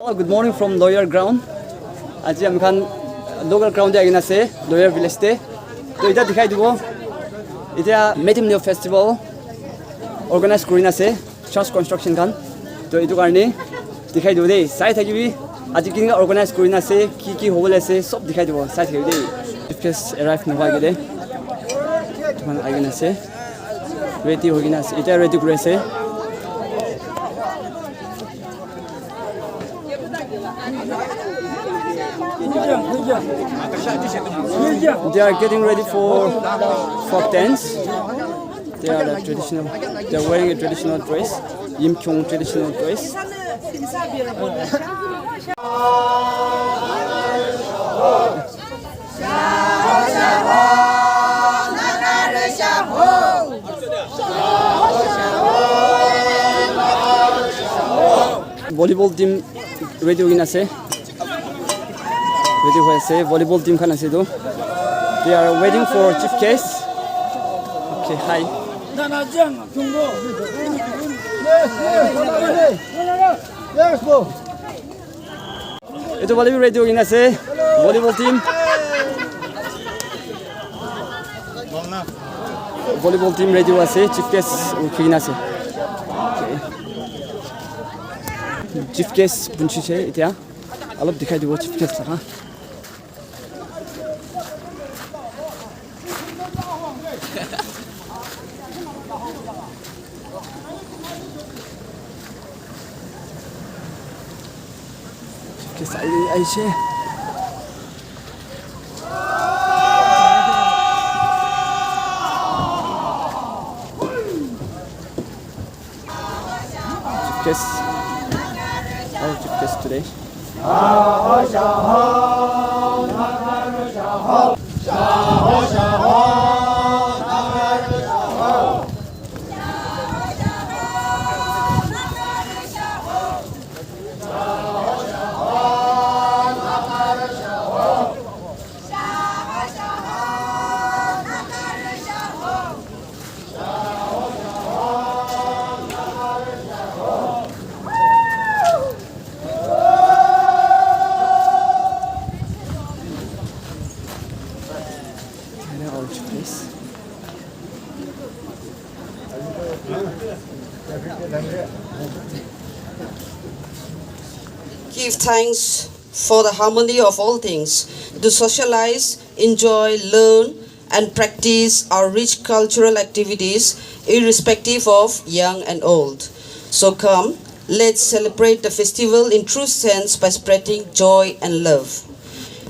Good morning from Loyir ground. आज हम Khan local ground पे आगे से Loyir village से तो इधर दिखाई दो इधर metemneo festival organize करीना से church construction खान तो इधर करने दिखाई दो दे साइड है कि भी आज किन्हीं का organize करीना से की होवल से सब दिखाई दो साइड है दे just arrive नवा के दे तो हम आगे से ready हो गया ना इधर ready करे से They are getting ready for folk dance. They are traditional. They are wearing a traditional dress, yimkhiung traditional dress. Volleyball team ready होगी ना से ready हुए से volleyball team खाना से दो they are waiting for chief case. Okay, hi. itu volleyball ready होगी ना से volleyball team ready हुआ से chief case होगी ना से chief case bunchi से इतना अलग दिखाई दो chief case हाँ chief case आई से chief case our chief case today. Give thanks for the harmony of all things, to socialize, enjoy, learn, and practice our rich cultural activities, irrespective of young and old. So come, let's celebrate the festival in true sense by spreading joy and love.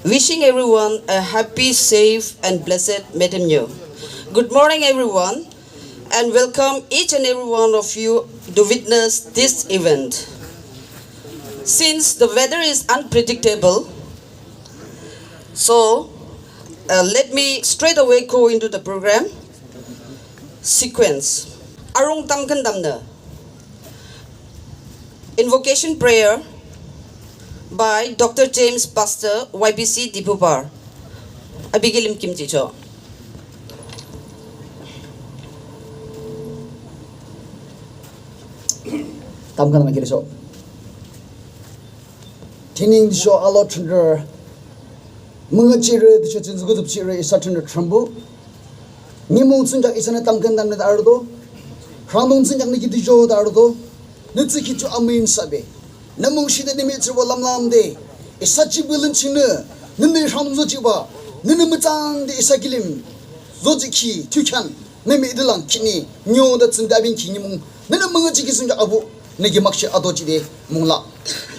Wishing everyone a happy, safe, and blessed metemneo. Good morning, everyone, and welcome each and every one of you to witness this event. Since the weather is unpredictable, so let me straight away go into the program sequence. Arong tamkan damna. Invocation prayer by Dr. James Pastor, YBC Dipupar. Abigilim Kimjicho. Tamkan makiliso. Tining show a lot under Mungachire, the church is good of Chire is such under tremble. Nimon Sunjak is an Tamkan than the Ardo. Random Sunjak Niki Joe the Ardo. Nitsiki to Amin Sabe. Namushi the Dimitri Lam Day. Is such a willing chinner. Nini Hamzojiba. Ninimitan the Isagilim. Zoziki, Tukan, Nemi Dilan Kini, knew that's in Davin Kinimum. Ninamungachi is in the Abu. Nigimaksha Adoji de Mula.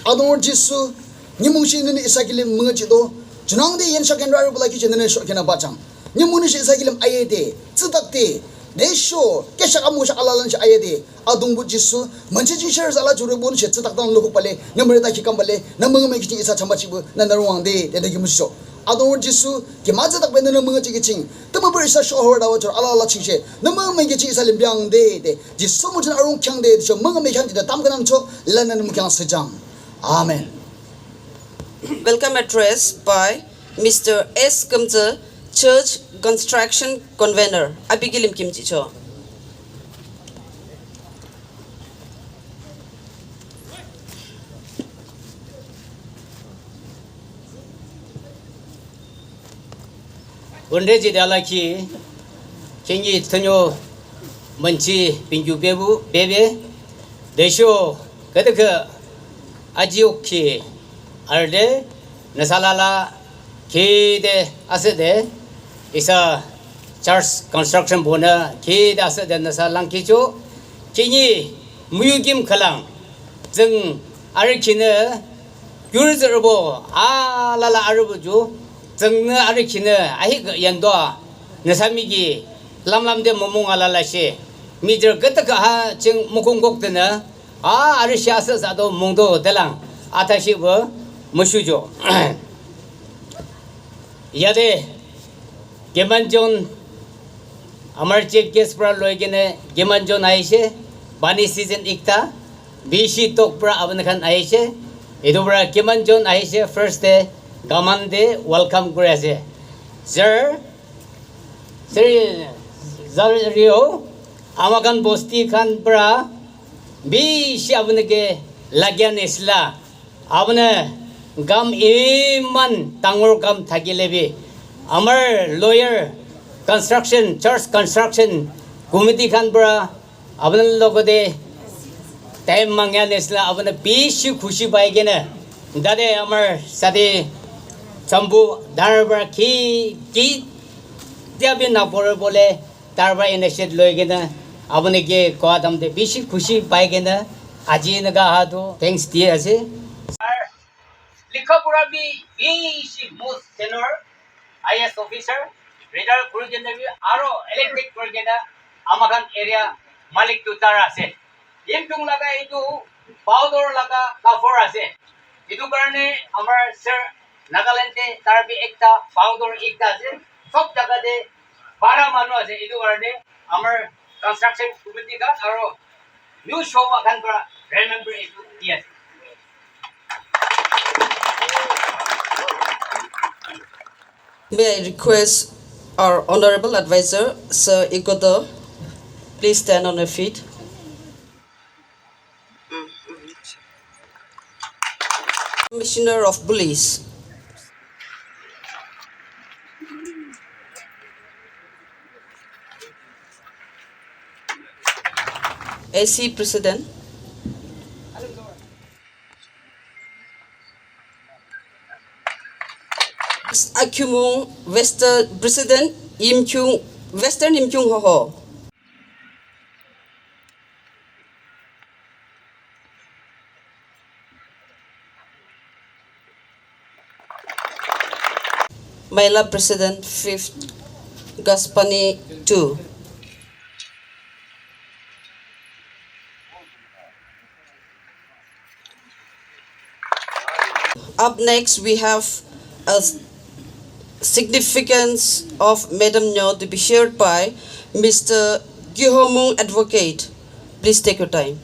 Ador Jisu. Nimushin in Isakilim Mungachido, Junang de Yenshak and Rarible like in the Shokina Bacham. Nimunish Isakilim Ayede, Tsutakte, they show Keshakamush Alalanch Ayede, Adumbu Jisu, Manchichi shares a lot to Rebun Shetakan Lukupale, Namaraki Kambale, Namamaki is such a much another one day that they show. Ador Jisu, Kimazak when the Mungachi, Tamabar is a show her out or Allah Chiche, Namamaki is a Limbiang day, just so much in our own Kang day, so Mungamaki the Tamkanancho, Lenan Mukan Sejam. Amen. Welcome address by Mr. S. Kamza, Church Construction Convener. Abigilim Kimjicho. 원래지 달라키 경기 터뇨 먼치 빙규 배부 베베 대쇼 그때 아지오키 알데 나살라라 케데 아세데 이사 church construction bona 케데 아세데 나살랑키죠 경기 무유김 칼랑 정 아르키네 귤즈르보 아라라 아르부주 정네 아르키네 아히 그 연도 나사미기 람람데 모몽알라라시 미저 그때가 하정 무공곡드네 아 아르시아스사도 몽도 달랑 아타시버 무슈죠 야데 게만존 아마르체 게스프라 로이게네 게만존 아이셰 바니 시즌 익타 비시 똑프라 아브나칸 아이셰 이도브라 게만존 아이셰 first day 가만데 welcome 그레세 sir Zario Amakan Bosti Khan Bra Bishi Abnake Lagyan Isla Abne Gam Iman Tangor Gam Tagilebi Amar Lawyer Construction Church Construction Committee Khan Bra Abne Logode Time Mangyan Isla Abne Bishi Kushi Baigene Dade Amar Sadi Sambu Darbar Ki Diabi na bole tarba initiate loigena abone ke koadam de bishi khushi paigena aji naga hadu thanks diye ase likha pura bi bishi most senior IS officer radar kurugena bi aro electric kurugena amakan area malik tutar ase yimkhiung laga edu powder laga cover ase edu karone amar sir Nagaland te tarbi ekta powder ekta ase सब जगह दे 12 मानो আছে ইদু কারণে আমার construction committee কা আর new show আখান করা remember ইটু yes May I request our honorable advisor Sir Ikoto please stand on your feet. Commissioner of Police AC President Yimkhiung Western President Yimkhiung Western Yimkhiung Ho Maila President 5th Gaspani 2 Up next, we have a significance of metemneo to be shared by Mr. Gihomung Advocate. Please take your time.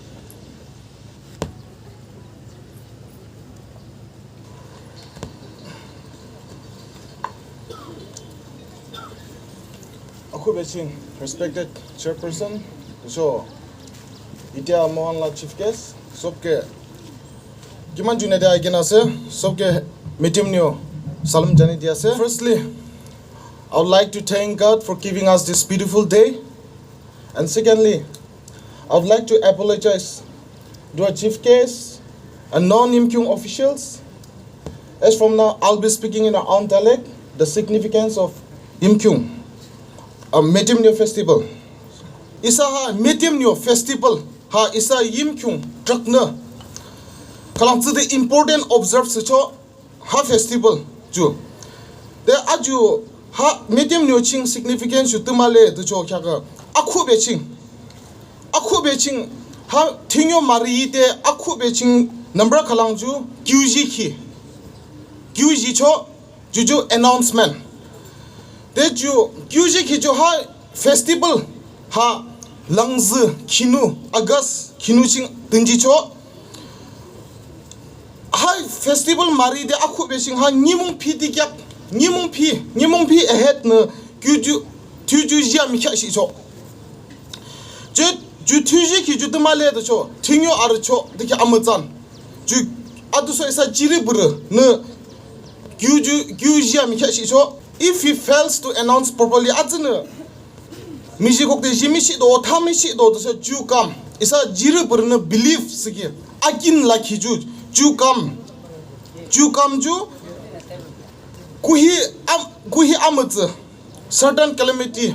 Respected Chairperson, so itia mohanla chief guest, sobke Giman Juneda again as Sobke metemneo Salam Janiti ase. Firstly, I would like to thank God for giving us this beautiful day. And secondly, I would like to apologize to our chief guests and non-Yimkhiung officials. As from now, I'll be speaking in our own dialect, the significance of Yimkhiung, a metemneo festival. Isa ha metemneo festival ha isa Yimkhiung drakna. Kalam the important observe such ha festival ju. There are ju ha metemneo ching significance to male to cho kyaga akhu beching ha tinyo marite akhu beching number kalang ju gyuji cho juju announcement. They ju gyuji ki jo ha festival ha langzi kinu august kinu ching tinji cho Hi festival mari de akhu besing ha nimung phi digyap nimung phi ahead na gyuju tuju jia mikha shi cho je ju tuji ki ju tamale de cho tingyo ar cho de ki amazan ju adu so isa jiri bur na gyuju jia mikha shi cho if he fails to announce properly, azna mijikok de jimishi do thamishi do so jukam isa jiru burna belief sigi akin lakhi ju jukam ju kuhi amaz certain calamity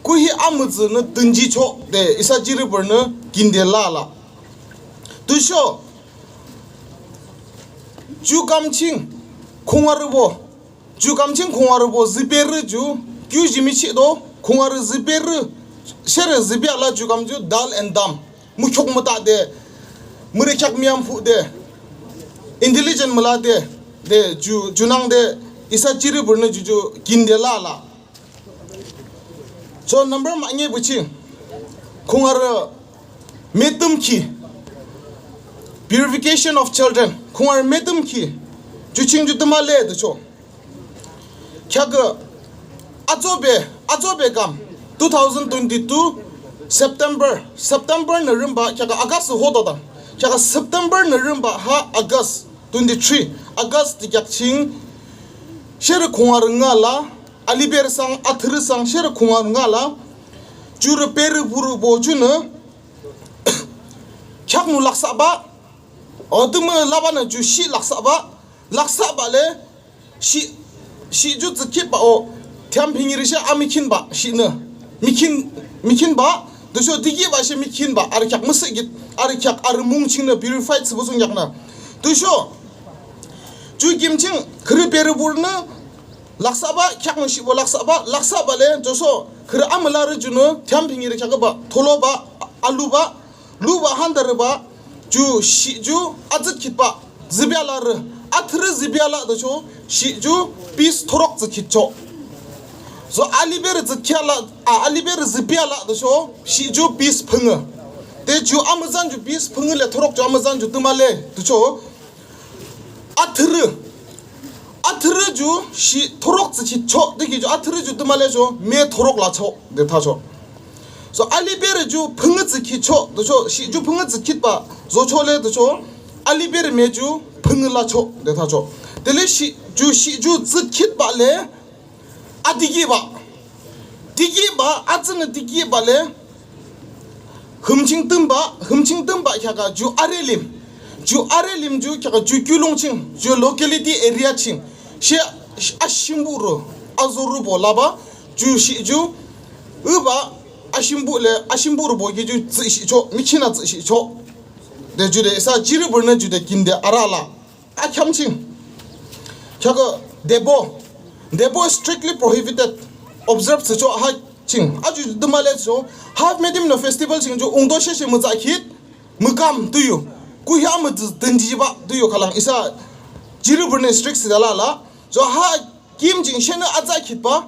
kuhi amaz na tunji cho de isa jiru burna kinde la to show jukam ching khungarubo ziberu ju kyu jimishi do khungar ziberu shere zibiala jukam ju dal and dam mukhok mata de murikyak miam fu de intelligent mala de junang de isa jiri burna ju kinde la so number ma nge buchi khungar metum ki purification of children khungar metum ki juching ju tamale de cho kyaga azobe kam 2022 September na rimba kyaga August hododa kyaga September na rimba ha August 23 August tikaching shere khungar ngala aliber sang athir sang shere khungar ngala jure per buru bojuna kyak nu laksa ba odum labana ju shi laksa ba le shi ju zki ba o thiam phingiri she amikhin ba shi na mikhin ba dosho digi ba she mikhin ba ar kyak musgit ar kyak ar mungching na purified subusung yakna dosho ju gimching khri per burna laksa ba kyak nu shi bo laksa ba le dosho khri amla ru juno thiam phingiri kyak ba tholo ba alu ba lu ba handar ba ju shi ju azit khit ba zibyala ru athre zibyala dosho shi ju peace thorok zkhit cho so aliber zkhyala aliber zibyala dosho shi ju peace phunga te ju amazan ju peace phunga le thorok ju amazan ju tumale dosho athre ju shi thorok zkhit cho de ju athre ju tumale jo me thorok la cho de tha cho so aliber ju phunga zkhit cho dosho shi ju phunga zkhit ba zo cho le dosho aliber me ju phunga la cho de tha cho dele shi ju zkhit ba le adigi ba azna digi ba le humching tumba kyaga ju arelim ju kyaga ju kyulongching ju locality area ching she ashimburu azuru bola ba ju uba ashimburu bo ge ju zishi cho michina zishi cho de ju de sa jiru burna ju de kinde arala akyamching kyaga debo strictly prohibited observed so ha ching aju dumale so have metemneo festival ching jo ungdo she mu zakhit mukam tuyu ku hyam denji ba tuyu khalang isa jiru burne strict sidala so ha kim jing shena azakhit ba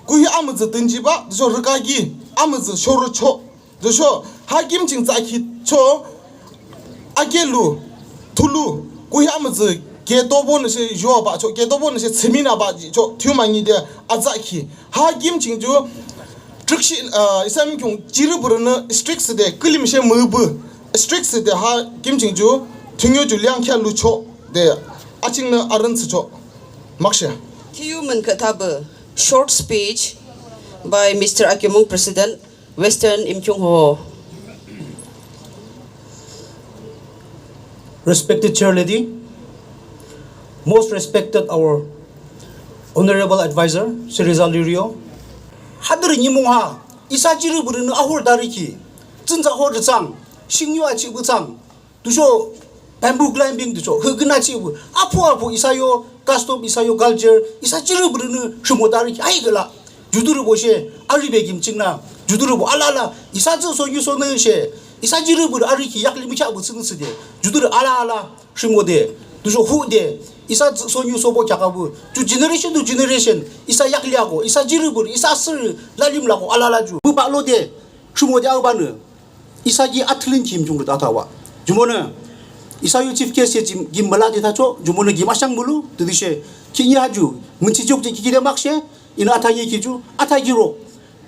ku hyam denji ba so rkagi amz shoro cho so ha kim jing zakhit cho agelu tulu ku hyam gedobo ne se yo ba cho gedobo ne se semina ba cho tyumangi de azaki ha gim chingju trikshi isam kyung jiru burna strict de klim she mubu strict de ha gim chingju thingyo ju lyang kya lu cho de aching na aran cho maksha Human Kataba, short speech by Mr. Akimung, President, Western Yimkhiung Ho. Respected Chair Lady, most respected our Honorable Advisor, Sir Rizal Lirio, Hadri Nimungha, Isajiru Burun Ahur Dariki, Zinza Hordang, Xingyuachi Butang, to show bamboo climbing to show, Hugnachi, Apu Isayo, Castom Isayo Galger, Isajiru Burun, Shumodari, Aigala, Juduru Boshe, Aribegim China, Juduru Alala, Isazo so you so Neshe, Isajiru Ariki, Yaklimicha Butsunside, Juduru Ala, Shumode, to show who there. Isa sonyu sobo chakabu to generation isa yakliago isa jirubur isa sir lalim lago alalaju bu baklo de sumo de aubane isa ji atlin kim jung datawa jumona isa yu chief case jim gimbala de tacho jumona gimasang bulu tudishe kinya haju munchi jok ji kide makshe ina ataye kiju atagiro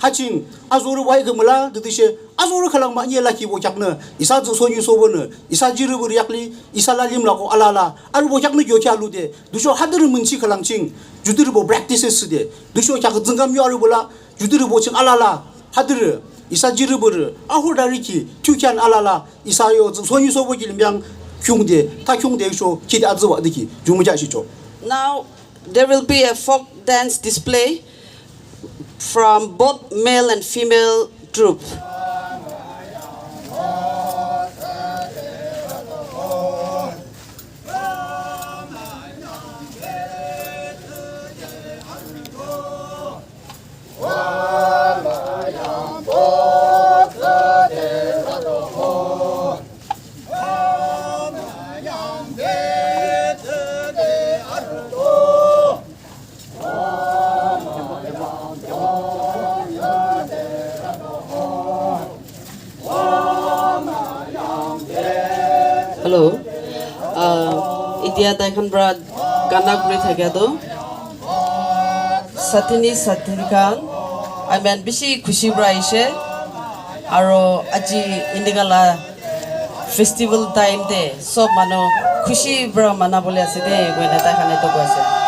haching azuru wai gemela dudise azuru khalang ma nyela ki bo chakna isa zo so yu so bon isa jiru bur yakli isa la lim la ko alala aru bo chakna gyo kya lu de duso hadur munchi khalang ching judur bo practices de duso chak zengam yu aru bola judur bo ching alala hadur isa jiru bur ahur dari ki tukyan alala isa yo so yu so bo gi limbyang kyungde ta kyungde so ki da zwa de ki jumu ja shi cho. Now there will be a folk dance display from both male and female troupe. Hello. Idia Daikhan Brad Gana Guri Thagado Satini Satirikan. I mean Bishi Kushi Braishe Aro Aji Indigala Festival time de so mano Kushi Bra Manabolia Sede when I can to go.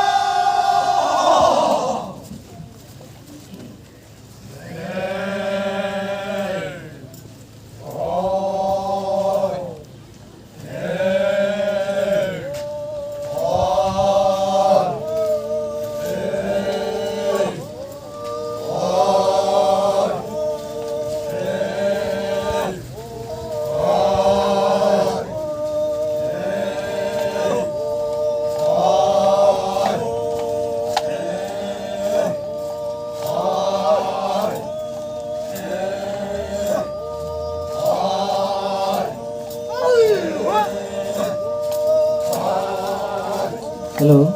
Hello.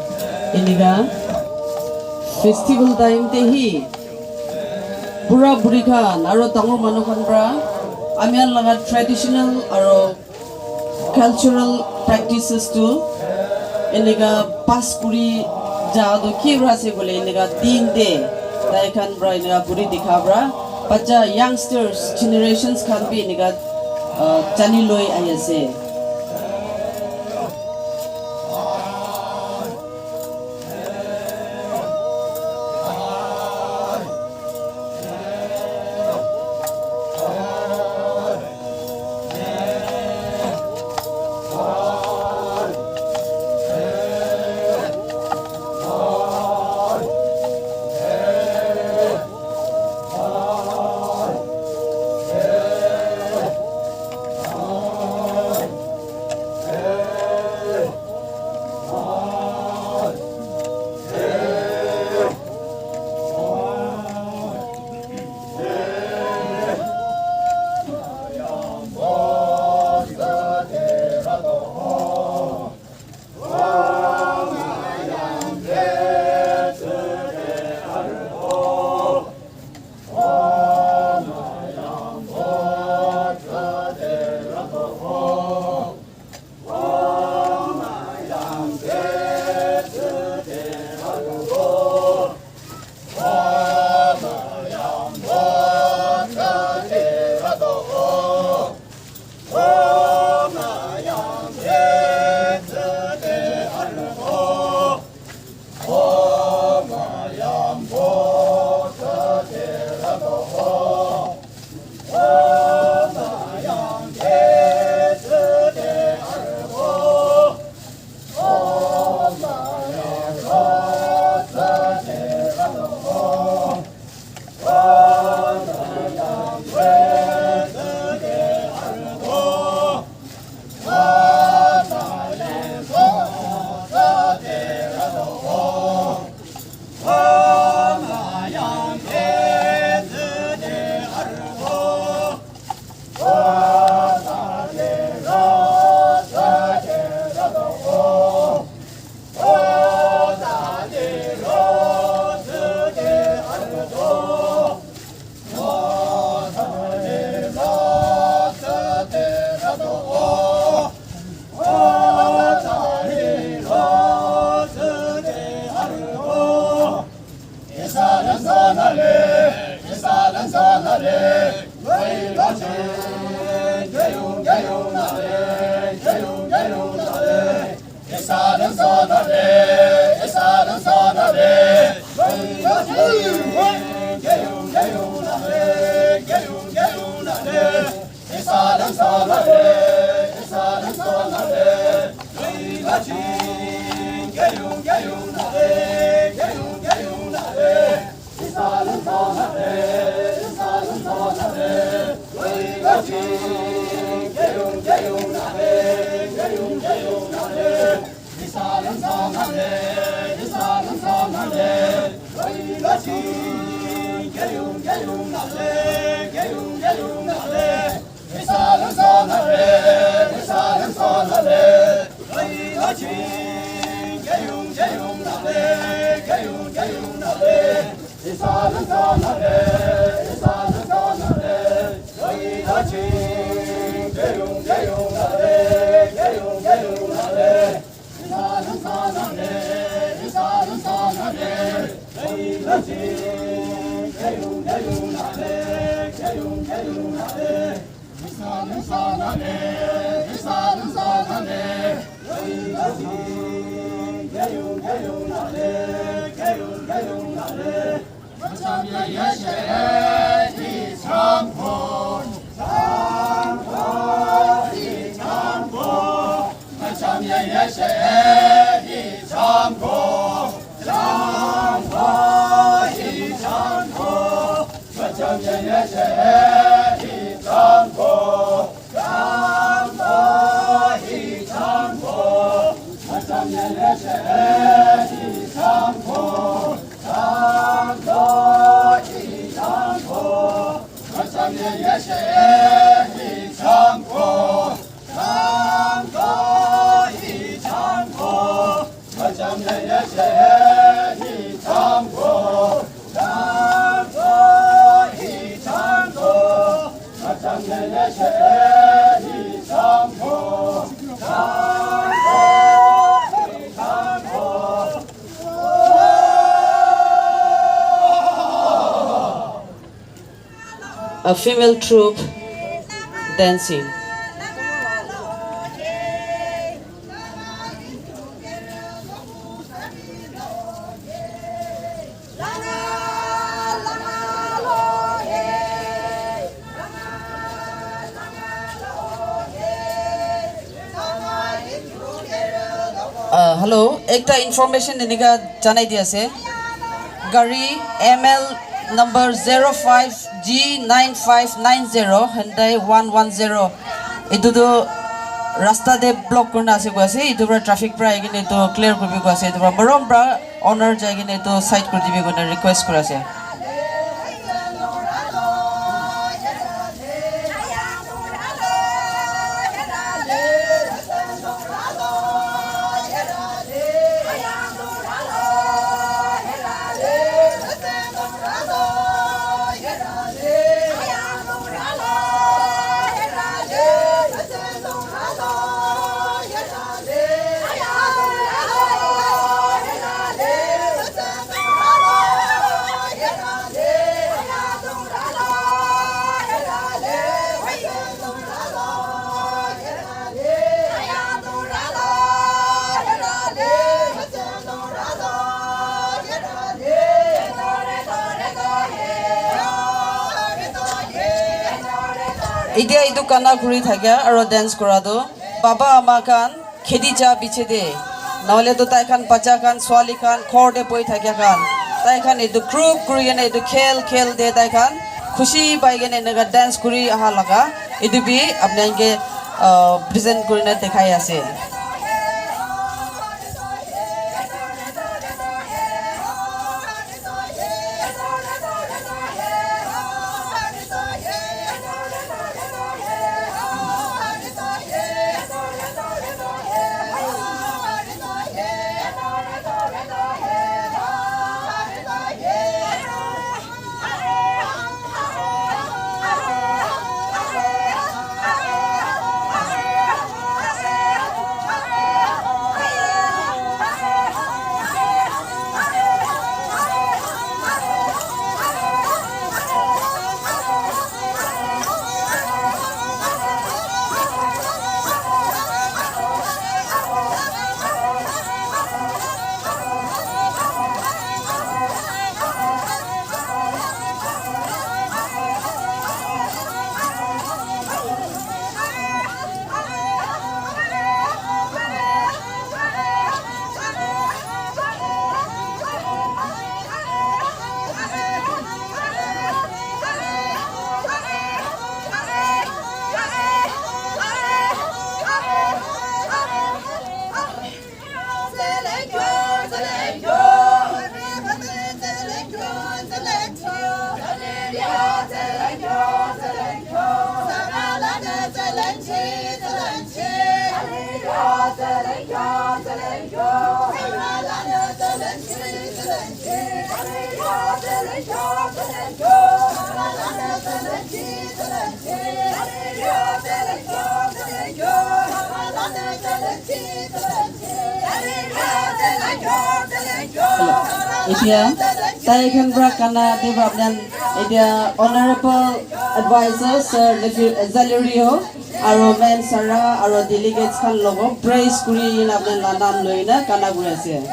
Iniga festival time te hi pura buri khan aro tangor manu khan pra amian laga traditional aro cultural practices to iniga pas kuri ja do ki ra se bole iniga din de dai khan bra iniga buri dikha bra bacha youngsters generations khan bi iniga chani loi ayase. A female troupe dancing. Hello, ekta information eniga janai di ase. Gari ML number 05G9590 Hyundai 110. Itu tu rasta de block korna ase ko ase. Itu pra traffic pra egine to clear korbi ko ase. Itu pra marom pra owner jagine to side kor dibi ko request kora ase. Idia itu kana kuri thakya aro dance kora do baba ama kan khedi ja biche de nahole to tai khan bacha khan swali khan khor de poi thakya khan tai khan itu group kuri gene itu khel de tai khan khushi pai gene naga dance kuri aha laga itu bi apne ke present kuri na dekhai ase. Itia, saya akan berkana development Itia Honorable Advisor Sir Zalerio, Aro Men Sara, Aro Delegates kan logo praise kuri in abnen lanam loina kana gurase.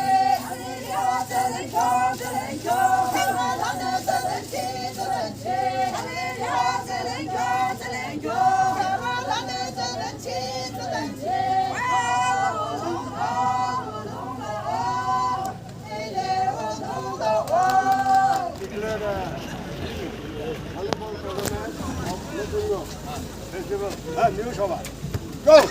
Go!